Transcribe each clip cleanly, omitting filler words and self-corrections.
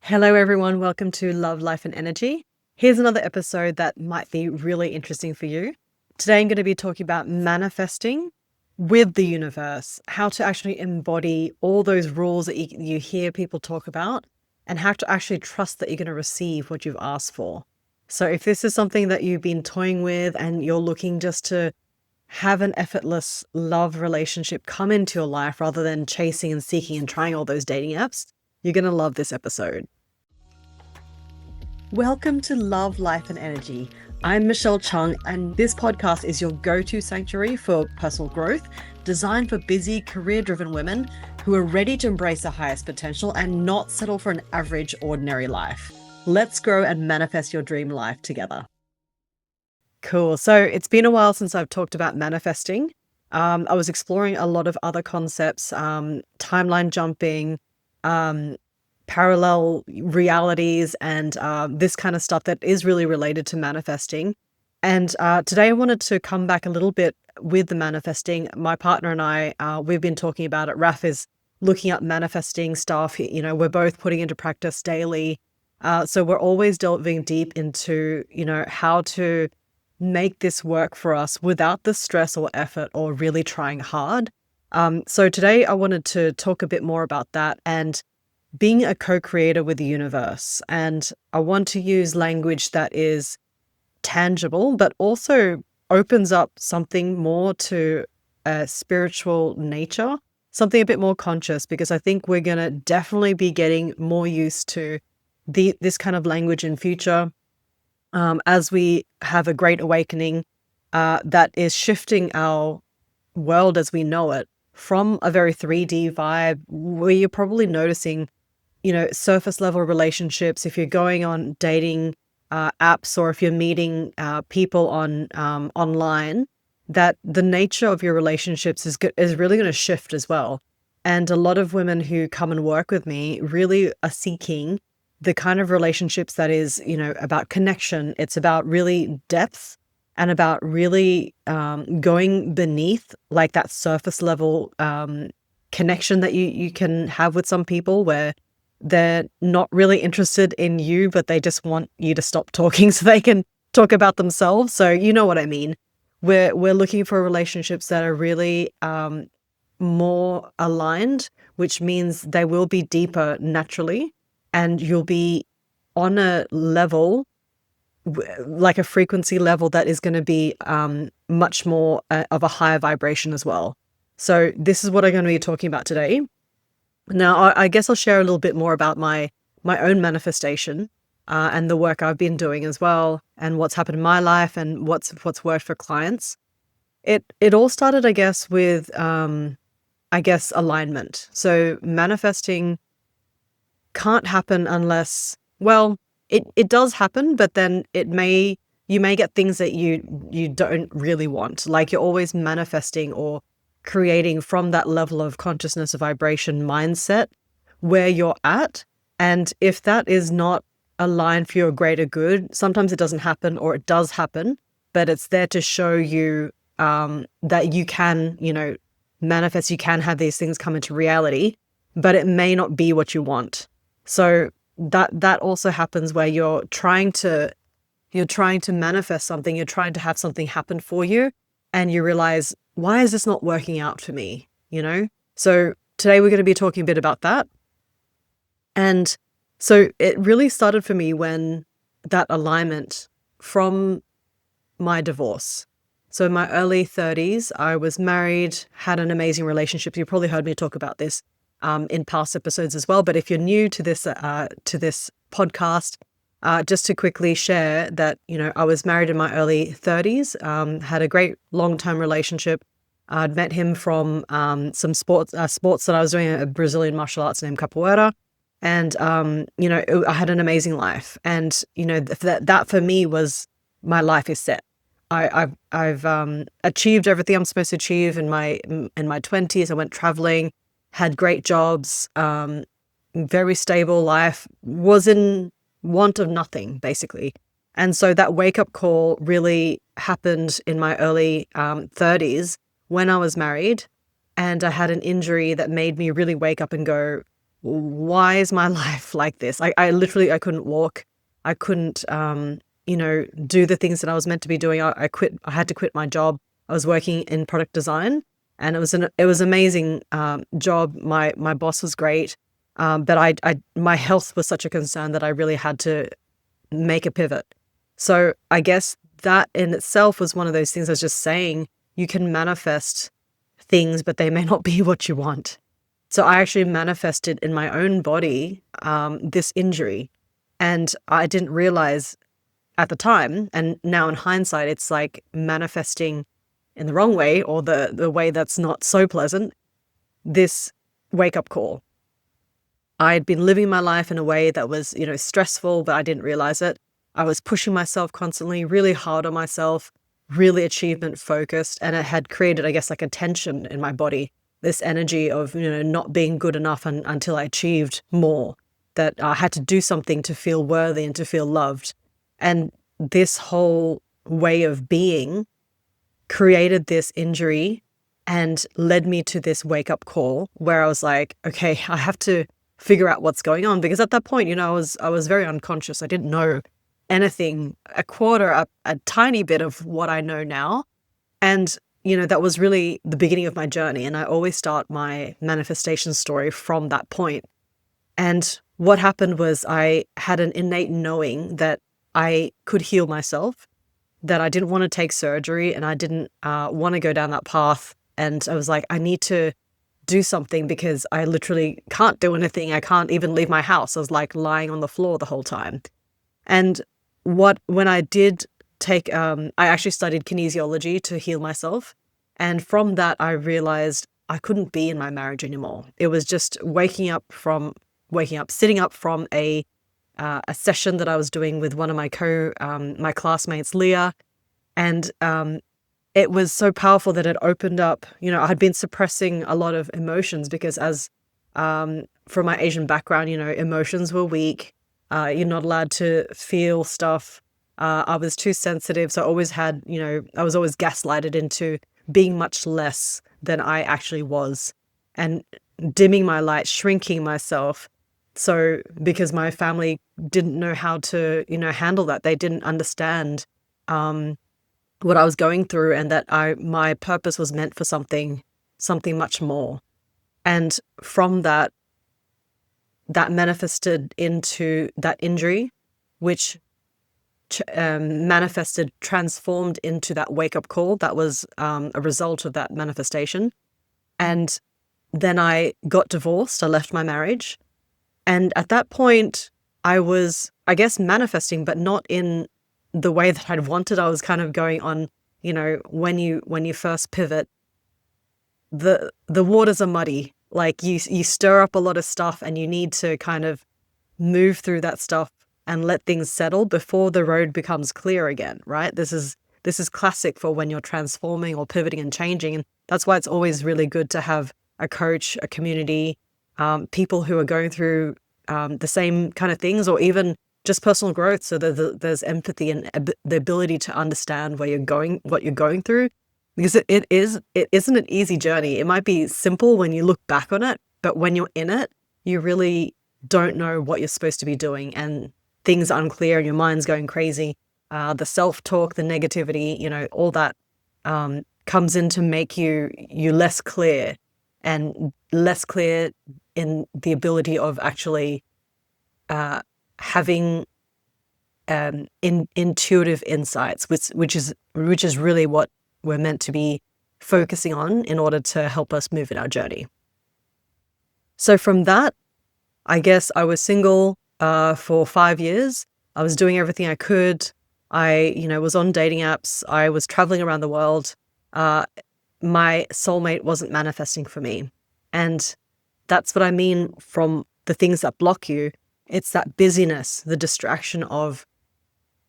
Hello, everyone. Welcome to Love, Life, and Energy. Here's another episode that might be really interesting for you. Today, I'm going to be talking about manifesting with the universe, how to actually embody all those rules that you hear people talk about, and how to actually trust that you're going to receive what you've asked for. So, if this is something that you've been toying with and you're looking just to have an effortless love relationship come into your life rather than chasing and seeking and trying all those dating apps, you're going to love this episode. Welcome to Love, Life, and Energy. I'm Michelle Chung, and this podcast is your go-to sanctuary for personal growth, designed for busy, career-driven women who are ready to embrace their highest potential and not settle for an average, ordinary life. Let's grow and manifest your dream life together. Cool. So it's been a while since I've talked about manifesting. I was exploring a lot of other concepts, timeline jumping, parallel realities, and this kind of stuff that is really related to manifesting. And today I wanted to come back a little bit with the manifesting. My partner and I, we've been talking about it. Raf is looking up manifesting stuff. We're both putting into practice daily. So we're always delving deep into, how to make this work for us without the stress or effort or really trying hard. So today I wanted to talk a bit more about that and being a co-creator with the universe. And I want to use language that is tangible, but also opens up something more to a spiritual nature, something a bit more conscious, because I think we're going to definitely be getting more used to this kind of language in future as we have a great awakening that is shifting our world as we know it from a very 3D vibe where you're probably noticing surface level relationships, if you're going on dating apps or if you're meeting people on online, that the nature of your relationships is really going to shift as well. And a lot of women who come and work with me really are seeking the kind of relationships that is, about connection. It's about really depth and about really going beneath like that surface level connection that you can have with some people where they're not really interested in you, but they just want you to stop talking so they can talk about themselves. So you know what I mean. We're looking for relationships that are really more aligned, which means they will be deeper naturally, and you'll be on a level, like a frequency level that is going to be much more of a higher vibration as well. So this is what I'm going to be talking about today. Now, I guess I'll share a little bit more about my own manifestation and the work I've been doing as well, and what's happened in my life and what's worked for clients. It all started, I guess, with alignment. So manifesting can't happen unless, well, it does happen, but then you may get things that you don't really want. Like you're always manifesting or creating from that level of consciousness, of vibration, mindset where you're at. And if that is not aligned for your greater good, sometimes it doesn't happen, or it does happen, but it's there to show you that you can, manifest, you can have these things come into reality, but it may not be what you want. So that also happens where you're trying to manifest something, you're trying to have something happen for you, and you realize, why is this not working out for me? So today we're going to be talking a bit about that. And so it really started for me when that alignment from my divorce. So in my early 30s, I was married, had an amazing relationship. You probably heard me talk about this in past episodes as well. But if you're new to this podcast, just to quickly share that, I was married in my early 30s, had a great long-term relationship. I'd met him from some sports that I was doing, a Brazilian martial arts named capoeira. And, I had an amazing life. And, that for me was, my life is set. I've achieved everything I'm supposed to achieve in my 20s. I went traveling, had great jobs, very stable life, was in want of nothing, basically. And so that wake-up call really happened in my early 30s when I was married, and I had an injury that made me really wake up and go, why is my life like this? I literally, I couldn't walk. I couldn't, do the things that I was meant to be doing. I quit. I had to quit my job. I was working in product design, and it was amazing job. My boss was great, but my health was such a concern that I really had to make a pivot. So I guess that in itself was one of those things I was just saying. You can manifest things, but they may not be what you want. So I actually manifested in my own body this injury, and I didn't realize at the time. And now in hindsight, it's like manifesting in the wrong way, or the way that's not so pleasant. This wake up call. I had been living my life in a way that was, stressful, but I didn't realize it. I was pushing myself constantly, really hard on myself, really achievement focused, and it had created, I guess, like a tension in my body, this energy of, not being good enough until I achieved more, that I had to do something to feel worthy and to feel loved. And this whole way of being created this injury and led me to this wake up call where I was like, okay, I have to figure out what's going on, because at that point, I was very unconscious. I didn't know anything, a tiny bit of what I know now. And, that was really the beginning of my journey. And I always start my manifestation story from that point. And what happened was I had an innate knowing that I could heal myself, that I didn't want to take surgery, and I didn't want to go down that path. And I was like, I need to do something, because I literally can't do anything. I can't even leave my house. I was like lying on the floor the whole time. And when I did take, I actually studied kinesiology to heal myself. And from that, I realized I couldn't be in my marriage anymore. It was just sitting up from a session that I was doing with one of my my classmates, Leah. And it was so powerful that it opened up, I had been suppressing a lot of emotions, because from my Asian background, emotions were weak. You're not allowed to feel stuff. I was too sensitive. So I always had, I was always gaslighted into being much less than I actually was, and dimming my light, shrinking myself. So because my family didn't know how to, handle that, they didn't understand what I was going through, and that my purpose was meant for something much more. And from that manifested into that injury, which transformed into that wake-up call that was a result of that manifestation. And then I got divorced. I left my marriage. And at that point, I was, I guess, manifesting, but not in the way that I'd wanted. I was kind of going on, when you first pivot, the waters are muddy. Like you stir up a lot of stuff, and you need to kind of move through that stuff and let things settle before the road becomes clear again, right? This is classic for when you're transforming or pivoting and changing. And that's why it's always really good to have a coach, a community, people who are going through the same kind of things, or even just personal growth. So there's empathy and the ability to understand what you're going through, because it isn't an easy journey. It might be simple when you look back on it, but when you're in it, you really don't know what you're supposed to be doing, and things are unclear, and your mind's going crazy. The self-talk, the negativity, all that comes in to make you less clear, and less clear in the ability of actually having intuitive insights, which is really what we're meant to be focusing on in order to help us move in our journey. So from that, I guess I was single for 5 years. I was doing everything I could. I, was on dating apps. I was traveling around the world. My soulmate wasn't manifesting for me. And that's what I mean from the things that block you. It's that busyness, the distraction of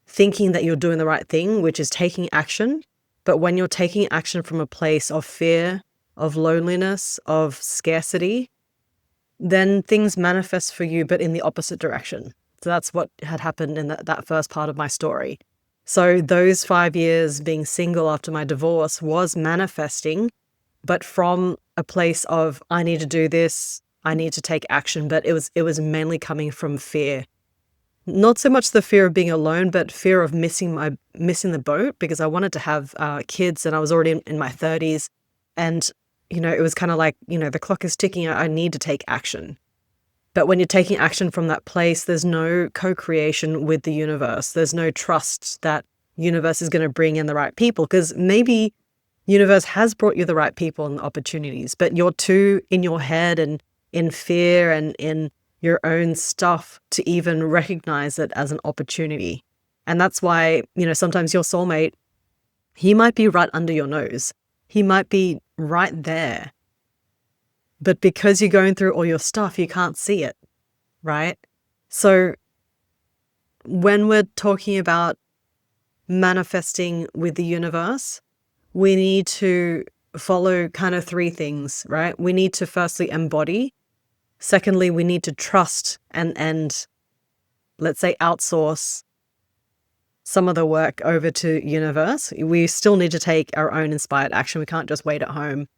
thinking that you're doing the right thing, which is taking action. But when you're taking action from a place of fear, of loneliness, of scarcity, then things manifest for you, but in the opposite direction. So that's what had happened in that first part of my story. So those 5 years being single after my divorce was manifesting, but from a place of, I need to do this, I need to take action, but it was mainly coming from fear. Not so much the fear of being alone, but fear of missing the boat, because I wanted to have kids, and I was already in my 30s, and it was kind of like, the clock is ticking. I need to take action. But when you're taking action from that place, there's no co-creation with the universe. There's no trust that universe is going to bring in the right people, because maybe universe has brought you the right people and opportunities, but you're too in your head and in fear and in your own stuff to even recognize it as an opportunity. And that's why, sometimes your soulmate, he might be right under your nose. He might be right there. But because you're going through all your stuff, you can't see it, right? So when we're talking about manifesting with the universe, we need to follow kind of three things, right? We need to firstly embody. Secondly, we need to trust and let's say outsource some of the work over to universe. We still need to take our own inspired action. We can't just wait at home,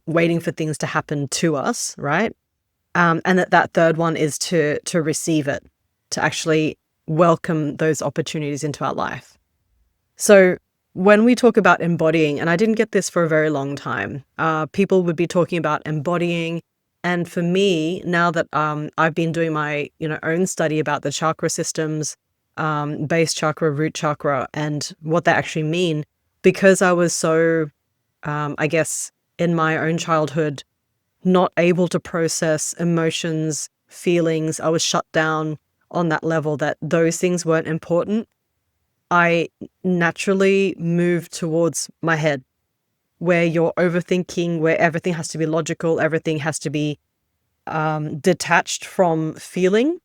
waiting for things to happen to us, right? And that third one is to receive it, to actually welcome those opportunities into our life. So when we talk about embodying, and I didn't get this for a very long time, people would be talking about embodying. And for me, now that I've been doing my own study about the chakra systems, base chakra, root chakra, and what they actually mean, because I was so, I guess, in my own childhood, not able to process emotions, feelings. I was shut down on that level that those things weren't important. I naturally moved towards my head, where you're overthinking, where everything has to be logical, everything has to be detached from feeling,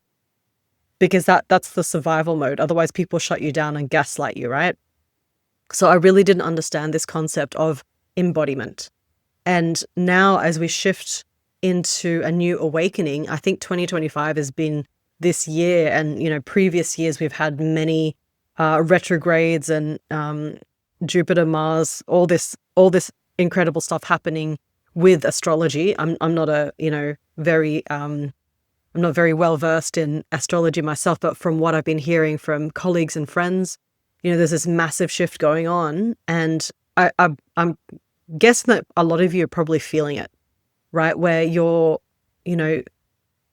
because that's the survival mode. Otherwise, people shut you down and gaslight you, right? So I really didn't understand this concept of embodiment. And now as we shift into a new awakening, I think 2025 has been this year, and previous years we've had many retrogrades and Jupiter, Mars, all this incredible stuff happening with astrology. I'm not I'm not very well versed in astrology myself, but from what I've been hearing from colleagues and friends, there's this massive shift going on, and I'm guessing that a lot of you are probably feeling it, right? Where you're,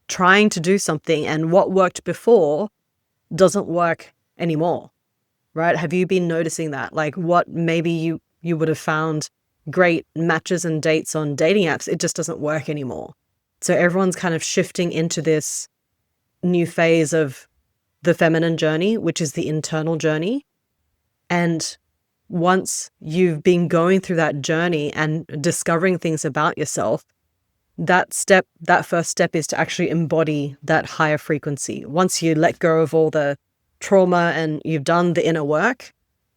trying to do something, and what worked before doesn't work anymore, right? Have you been noticing that? Like, what maybe you would have found great matches and dates on dating apps, it just doesn't work anymore. So everyone's kind of shifting into this new phase of the feminine journey, which is the internal journey. And once you've been going through that journey and discovering things about yourself, that first step is to actually embody that higher frequency. Once you let go of all the trauma and you've done the inner work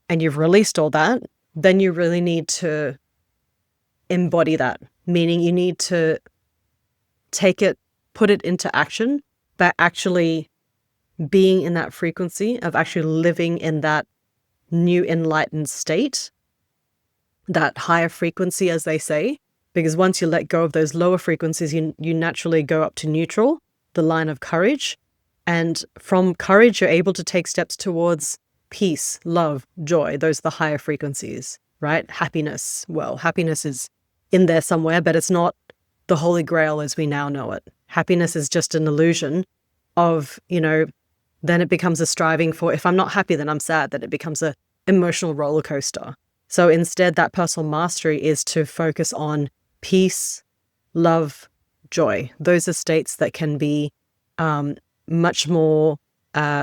and you've released all that, then you really need to embody that, meaning you need to put it into action by actually being in that frequency of actually living in that new enlightened state, that higher frequency, as they say. Because once you let go of those lower frequencies, you naturally go up to neutral, the line of courage. And from courage, you're able to take steps towards peace, love, joy. Those are the higher frequencies, right? Happiness. Well, happiness is in there somewhere, but it's not the holy grail as we now know it. Happiness is just an illusion of, then it becomes a striving for, if I'm not happy, then I'm sad, that it becomes a emotional roller coaster. So instead, that personal mastery is to focus on peace, love, joy. Those are states that can be much more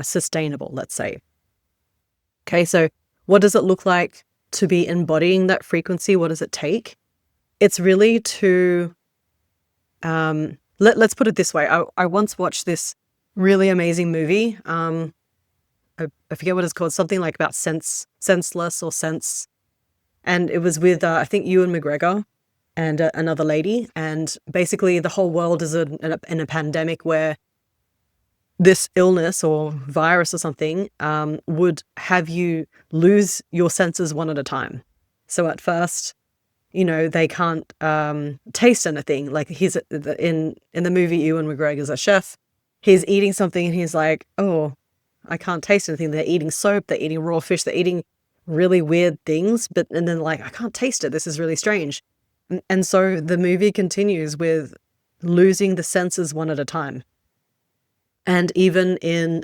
sustainable, let's say. Okay, so what does it look like to be embodying that frequency? What does it take? It's really to, let's put it this way. I once watched this really amazing movie. I forget what it's called, something like about senseless or sense. And it was with, I think, Ewan McGregor and another lady. And basically the whole world is in a pandemic where this illness or virus or something would have you lose your senses one at a time. So at first, they can't taste anything. Like he's in the movie, Ewan McGregor's a chef. He's eating something and he's like, oh, I can't taste anything. They're eating soap, they're eating raw fish, they're eating really weird things, and then like, I can't taste it. This is really strange. And so the movie continues with losing the senses one at a time. And even in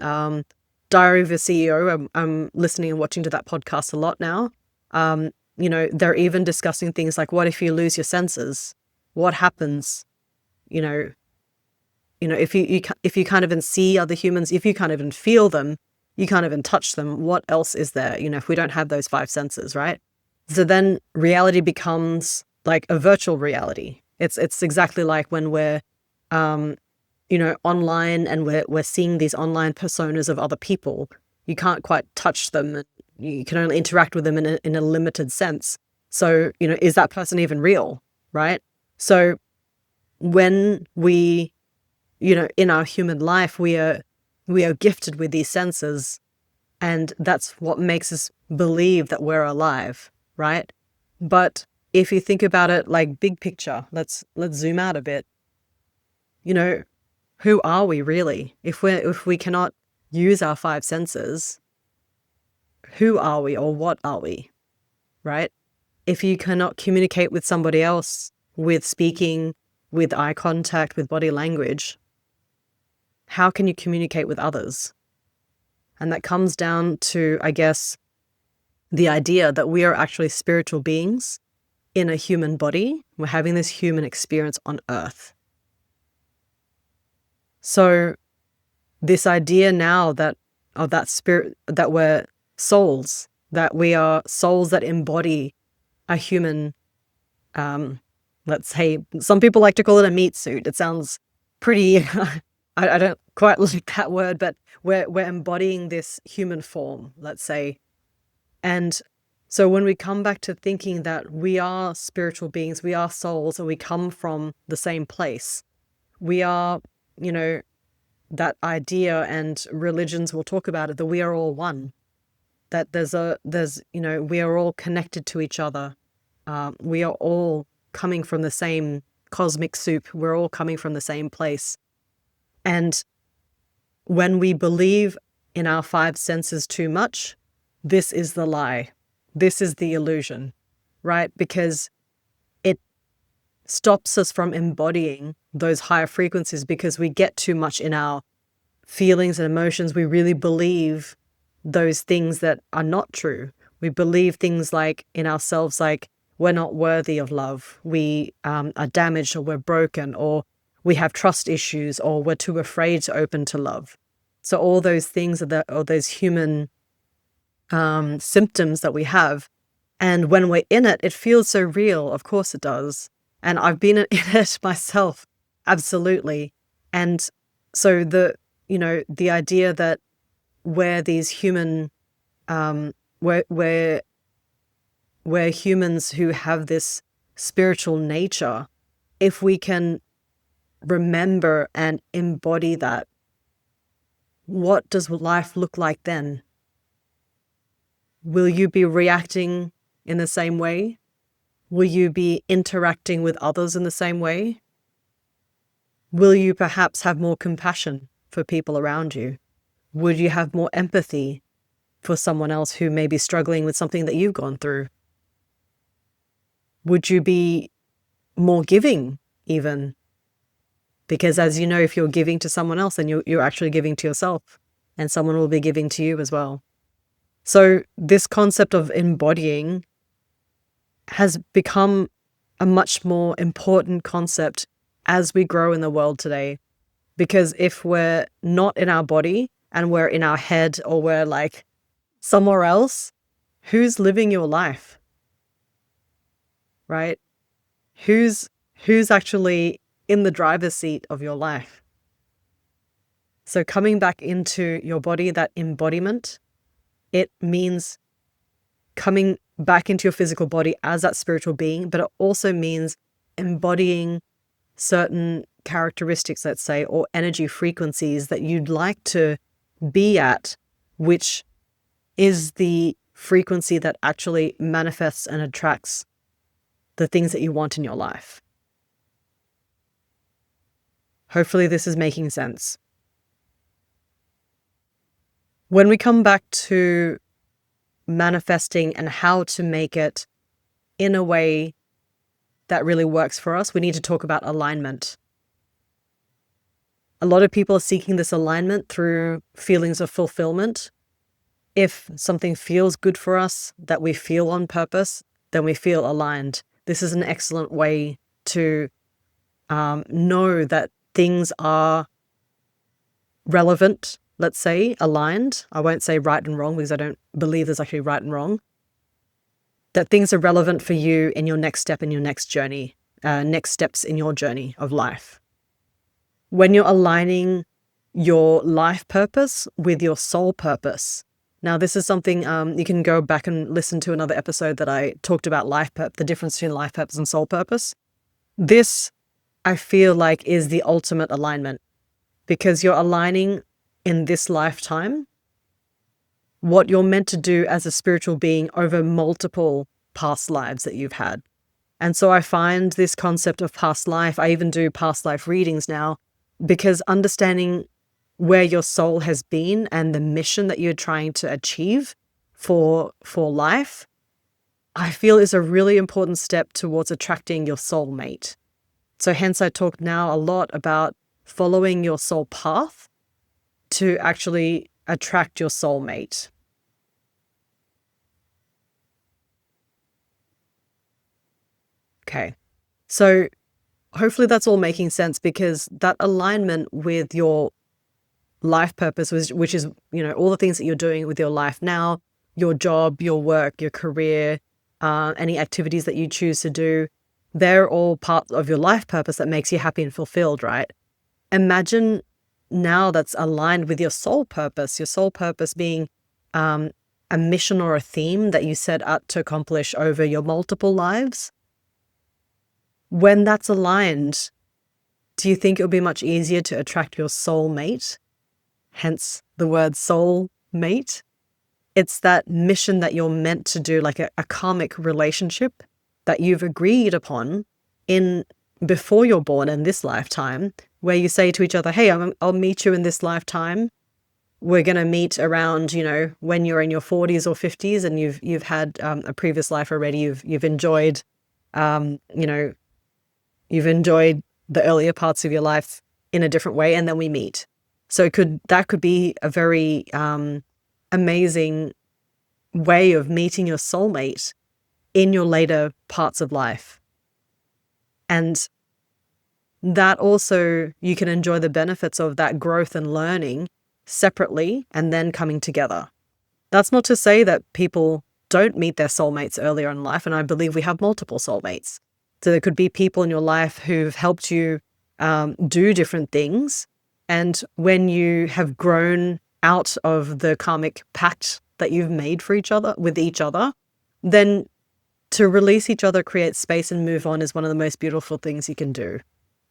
Diary of a CEO, I'm listening and watching to that podcast a lot now. They're even discussing things like, what if you lose your senses? What happens? If you can't even see other humans, if you can't even feel them, you can't even touch them, what else is there? If we don't have those five senses, right? So then reality becomes like a virtual reality. It's exactly like when we're online and we're seeing these online personas of other people. You can't quite touch them, and you can only interact with them in a limited sense. So, is that person even real, right? So when we, in our human life, we are gifted with these senses, and that's what makes us believe that we're alive, right? But if you think about it like big picture, let's zoom out a bit. Who are we really? If we cannot use our five senses, who are we or what are we, right? If you cannot communicate with somebody else with speaking, with eye contact, with body language, how can you communicate with others? And that comes down to, I guess, the idea that we are actually spiritual beings in a human body. We're having this human experience on Earth. So this idea now of that spirit, that we're souls, that we are souls that embody a human, let's say, some people like to call it a meat suit. It sounds pretty, I don't quite like that word, but we're embodying this human form, let's say. And so when we come back to thinking that we are spiritual beings, we are souls, and we come from the same place, we are, that idea, and religions will talk about it, that we are all one, that we are all connected to each other. We are all coming from the same cosmic soup. We're all coming from the same place. And when we believe in our five senses too much, this is the lie. This is the illusion, right? Because it stops us from embodying those higher frequencies, because we get too much in our feelings and emotions. We really believe those things that are not true. We believe things like in ourselves, like we're not worthy of love, we are damaged, or we're broken, or we have trust issues, or we're too afraid to open to love. So all those things are those human symptoms that we have. And when we're in it, it feels so real. Of course it does. And I've been in it myself. Absolutely. And so the idea that we're these human, we're humans who have this spiritual nature, if we can remember and embody that, what does life look like then? Will you be reacting in the same way? Will you be interacting with others in the same way? Will you perhaps have more compassion for people around you? Would you have more empathy for someone else who may be struggling with something that you've gone through? Would you be more giving even? Because as you know, if you're giving to someone else, then you're actually giving to yourself, and someone will be giving to you as well. So this concept of embodying has become a much more important concept as we grow in the world today. Because if we're not in our body and we're in our head, or we're like somewhere else, who's living your life? Right? Who's actually in the driver's seat of your life? So coming back into your body, that embodiment, it means coming back into your physical body as that spiritual being, but it also means embodying certain characteristics, let's say, or energy frequencies that you'd like to be at, which is the frequency that actually manifests and attracts the things that you want in your life. Hopefully this is making sense. When we come back to manifesting and how to make it in a way that really works for us, we need to talk about alignment. A lot of people are seeking this alignment through feelings of fulfillment. If something feels good for us, that we feel on purpose, then we feel aligned. This is an excellent way to know that things are relevant, let's say, aligned. I won't say right and wrong because I don't believe there's actually right and wrong. That things are relevant for you in your next step in your next journey, next steps in your journey of life. When you're aligning your life purpose with your soul purpose. Now, this is something you can go back and listen to another episode that I talked about the difference between life purpose and soul purpose. This, I feel like, is the ultimate alignment because you're aligning in this lifetime what you're meant to do as a spiritual being over multiple past lives that you've had. And so I find this concept of past life, I even do past life readings now, because understanding where your soul has been and the mission that you're trying to achieve for life, I feel is a really important step towards attracting your soulmate. So hence I talk now a lot about following your soul path to actually attract your soulmate. Okay, so hopefully that's all making sense because that alignment with your life purpose, which is, all the things that you're doing with your life now, your job, your work, your career, any activities that you choose to do, they're all part of your life purpose that makes you happy and fulfilled, right? Imagine now that's aligned with your soul purpose being a mission or a theme that you set out to accomplish over your multiple lives. When that's aligned, do you think it would be much easier to attract your soulmate? Hence the word soul mate. It's that mission that you're meant to do, like a karmic relationship that you've agreed upon before you're born in this lifetime, where you say to each other, hey, I'll meet you in this lifetime. We're going to meet around, when you're in your 40s or 50s and you've had a previous life already. You've enjoyed, you've enjoyed the earlier parts of your life in a different way, and then we meet. So that could be a very amazing way of meeting your soulmate in your later parts of life. And that also, you can enjoy the benefits of that growth and learning separately and then coming together. That's not to say that people don't meet their soulmates earlier in life, and I believe we have multiple soulmates. So there could be people in your life who've helped you do different things, and when you have grown out of the karmic pact that you've made with each other, then to release each other, create space and move on is one of the most beautiful things you can do,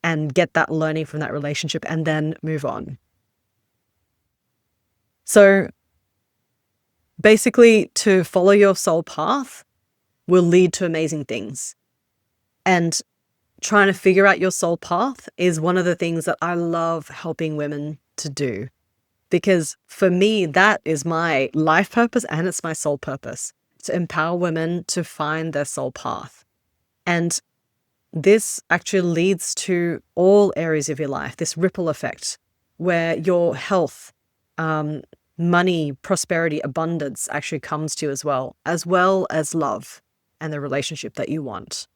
and get that learning from that relationship and then move on. So basically, to follow your soul path will lead to amazing things. And trying to figure out your soul path is one of the things that I love helping women to do. Because for me, that is my life purpose and it's my soul purpose, to empower women to find their soul path. And this actually leads to all areas of your life, this ripple effect, where your health, money, prosperity, abundance actually comes to you as well as love and the relationship that you want.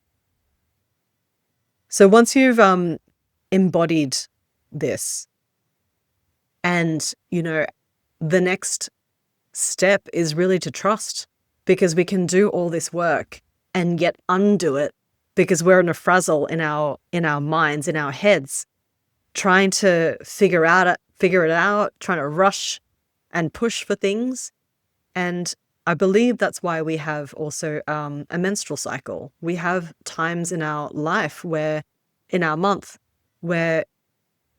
So once you've embodied this, and the next step is really to trust, because we can do all this work and yet undo it because we're in a frazzle in our minds, in our heads, trying to figure it out, trying to rush and push for things. And I believe that's why we have also a menstrual cycle. We have times in our life in our month, where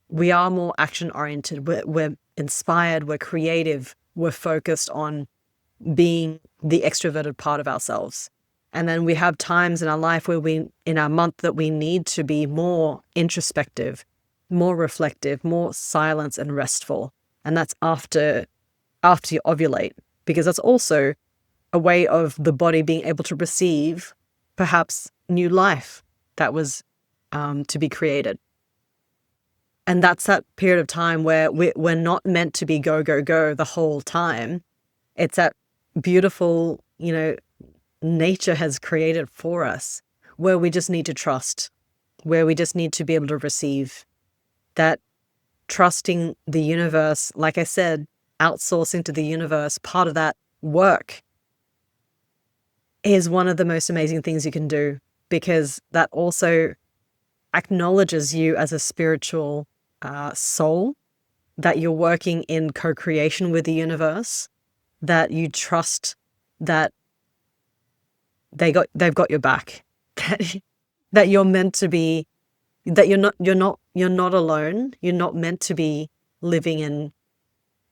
we are more action-oriented, we're inspired, we're creative, we're focused on being the extroverted part of ourselves. And then we have times in our life where in our month, that we need to be more introspective, more reflective, more silent and restful. And that's after you ovulate, because that's also a way of the body being able to receive perhaps new life that was to be created. And that's that period of time where we're not meant to be go, go, go the whole time. It's that beautiful, nature has created for us, where we just need to trust, where we just need to be able to receive. That trusting the universe, like I said, outsourcing to the universe, part of that work is one of the most amazing things you can do, because that also acknowledges you as a spiritual soul, that you're working in co-creation with the universe, that you trust that they've got your back, that you're meant to be, that you're not alone. You're not meant to be living and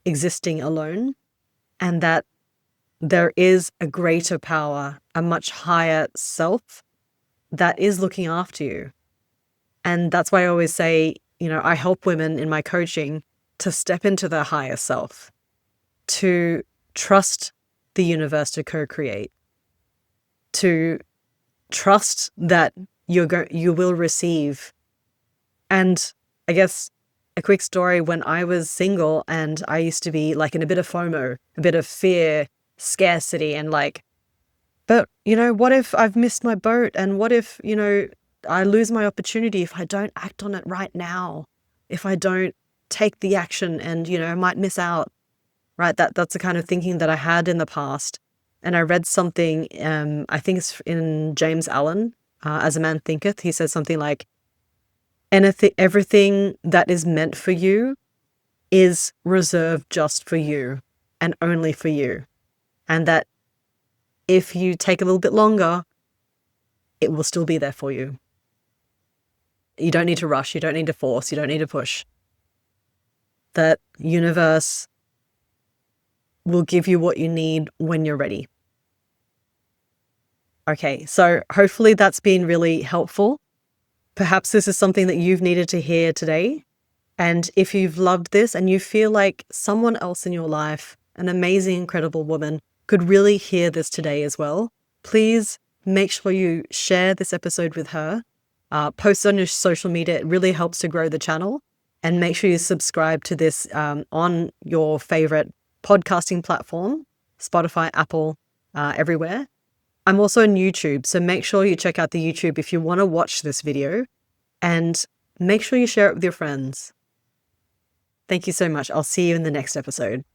existing alone, and that there is a greater power, a much higher self that is looking after you. And that's why I always say, I help women in my coaching to step into their higher self, to trust the universe to co-create, to trust that you will receive. And I guess a quick story, when I was single and I used to be like in a bit of FOMO, a bit of fear, scarcity, and but what if I've missed my boat? And what if, I lose my opportunity if I don't act on it right now, if I don't take the action, and, I might miss out, right? That's the kind of thinking that I had in the past. And I read something, I think it's in James Allen, As a Man Thinketh. He says something like, everything that is meant for you is reserved just for you and only for you. And that if you take a little bit longer, it will still be there for you. You don't need to rush. You don't need to force. You don't need to push. That universe will give you what you need when you're ready. Okay, so hopefully that's been really helpful. Perhaps this is something that you've needed to hear today. And if you've loved this and you feel like someone else in your life, an amazing, incredible woman, could really hear this today as well, please make sure you share this episode with her. Post on your social media. It really helps to grow the channel. And make sure you subscribe to this on your favorite podcasting platform, Spotify, Apple, everywhere. I'm also on YouTube, so make sure you check out the YouTube if you want to watch this video, and make sure you share it with your friends. Thank you so much. I'll see you in the next episode.